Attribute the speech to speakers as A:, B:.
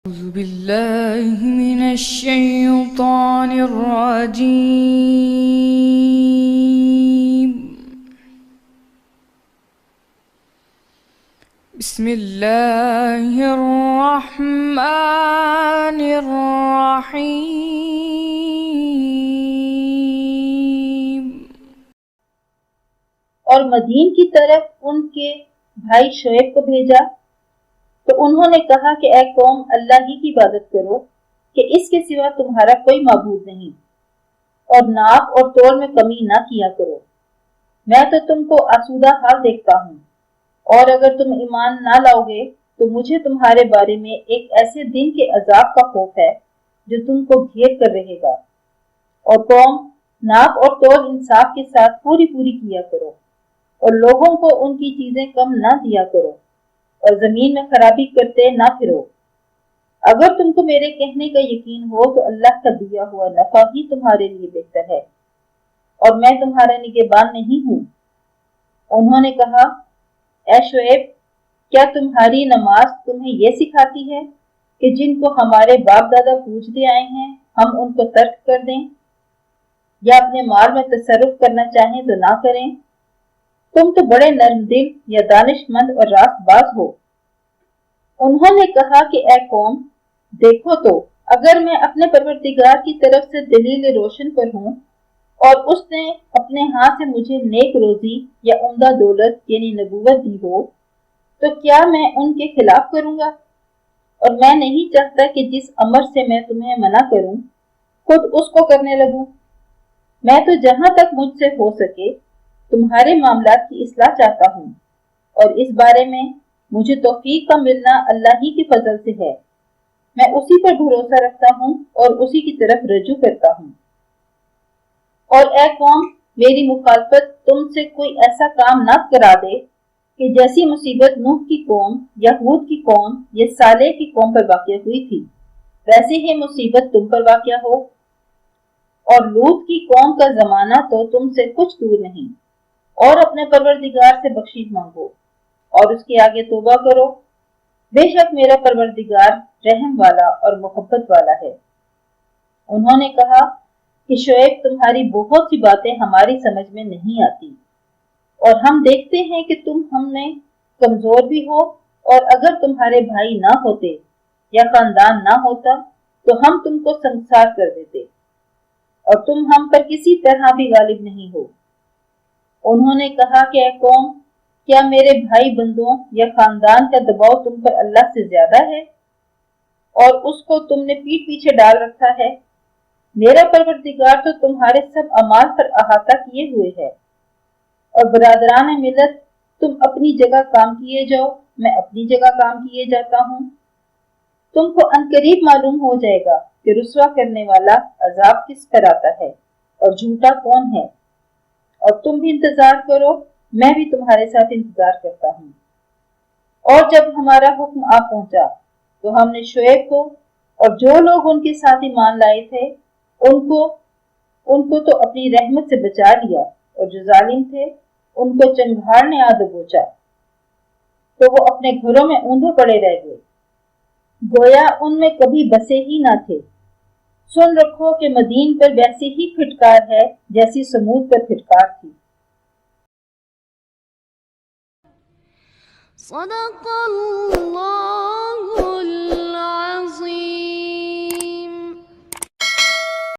A: أعوذ بالله من الشيطان الرجيم. بسم الله الرحمن الرحيم.
B: اور مدین کی طرف ان کے بھائی شعیب کو بھیجا تو انہوں نے کہا کہ اے قوم، اللہ ہی کی عبادت کرو کہ اس کے سوا تمہارا کوئی معبود نہیں، اور ناپ اور تول میں کمی نہ کیا کرو۔ میں تو تم کو آسودہ حال دیکھتا ہوں، اور اگر تم ایمان نہ لاؤ گے تو مجھے تمہارے بارے میں ایک ایسے دن کے عذاب کا خوف ہے جو تم کو گھیر کر رہے گا۔ اور قوم، ناپ اور تول انصاف کے ساتھ پوری کیا کرو، اور لوگوں کو ان کی چیزیں کم نہ دیا کرو، اور زمین میں خرابی کرتے نہ پھرو۔ اگر تم کو میرے کہنے کا یقین ہو تو اللہ کا دیا ہوا نفع ہی تمہارے لیے بہتر ہے، اور میں تمہارا نگہبان نہیں ہوں۔ انہوں نے کہا، اے شعیب، کیا تمہاری نماز تمہیں یہ سکھاتی ہے کہ جن کو ہمارے باپ دادا پوجتے آئے ہیں ہم ان کو ترک کر دیں، یا اپنے مال میں تصرف کرنا چاہیں تو نہ کریں؟ تم تو بڑے نرم دل یا دانش مند اور راست باز ہو۔ انہوں نے کہا کہ اے قوم، دیکھو تو اگر میں اپنے پروردگار کی طرف سے دلیل روشن پر ہوں، اور اس نے اپنے ہاں سے مجھے نیک روزی یا عمدہ دولت یعنی نبوت دی ہو، تو کیا میں ان کے خلاف کروں گا؟ اور میں نہیں چاہتا کہ جس امر سے میں تمہیں منع کروں خود اس کو کرنے لگوں۔ میں تو جہاں تک مجھ سے ہو سکے تمہارے معاملات کی اصلاح چاہتا ہوں، اور اس بارے میں مجھے توفیق کا ملنا اللہ ہی کے فضل سے ہے۔ میں اسی پر بھروسہ رکھتا ہوں اور اسی کی طرف رجوع کرتا ہوں۔ اور اے قوم، میری مخالفت تم سے کوئی ایسا کام نہ کرا دے کہ جیسی مصیبت نوح کی قوم یا ہود کی قوم یا صالح کی قوم پر واقع ہوئی تھی، ویسے ہی مصیبت تم پر واقع ہو۔ اور لوط کی قوم کا زمانہ تو تم سے کچھ دور نہیں۔ اور اپنے پروردگار سے بخشش مانگو اور اس کے آگے توبہ کرو، بے شک میرا پروردگار رحم والا اور محبت والا ہے۔ انہوں نے کہا کہ شعیب، تمہاری بہت سی باتیں ہماری سمجھ میں نہیں آتی، اور ہم دیکھتے ہیں کہ تم ہم میں کمزور بھی ہو، اور اگر تمہارے بھائی نہ ہوتے یا خاندان نہ ہوتا تو ہم تم کو سنسار کر دیتے، اور تم ہم پر کسی طرح بھی غالب نہیں ہو۔ انہوں نے کہا کہ اے قوم، کیا میرے بھائی بندوں یا خاندان کا دباؤ تم پر اللہ سے زیادہ ہے، اور اس کو تم نے پیٹھ پیچھے ڈال رکھا ہے؟ میرا پروردگار تو تمہارے سب اعمال پر احاطہ کیے ہوئے ہے۔ اور برادران ملت، تم اپنی جگہ کام کیے جاؤ، میں اپنی جگہ کام کیے جاتا ہوں۔ تم کو عنقریب معلوم ہو جائے گا کہ رسوا کرنے والا عذاب کس پر آتا ہے اور جھوٹا کون ہے۔ اور تم بھی انتظار کرو، میں بھی تمہارے ساتھ انتظار کرتا ہوں۔ اور جب ہمارا حکم آ پہنچا تو ہم نے شعیب کو اور جو لوگ ان کے ساتھ ایمان لائے تھے ان کو تو اپنی رحمت سے بچا لیا، اور جو ظالم تھے ان کو چنگھاڑ نے آ دبوچا، تو وہ اپنے گھروں میں اوندھے پڑے رہ گئے، گویا ان میں کبھی بسے ہی نہ تھے۔ سن رکھو کہ مدین پر ویسی ہی پھٹکار ہے جیسی سمود پر پھٹکار تھی۔
C: صدق اللہ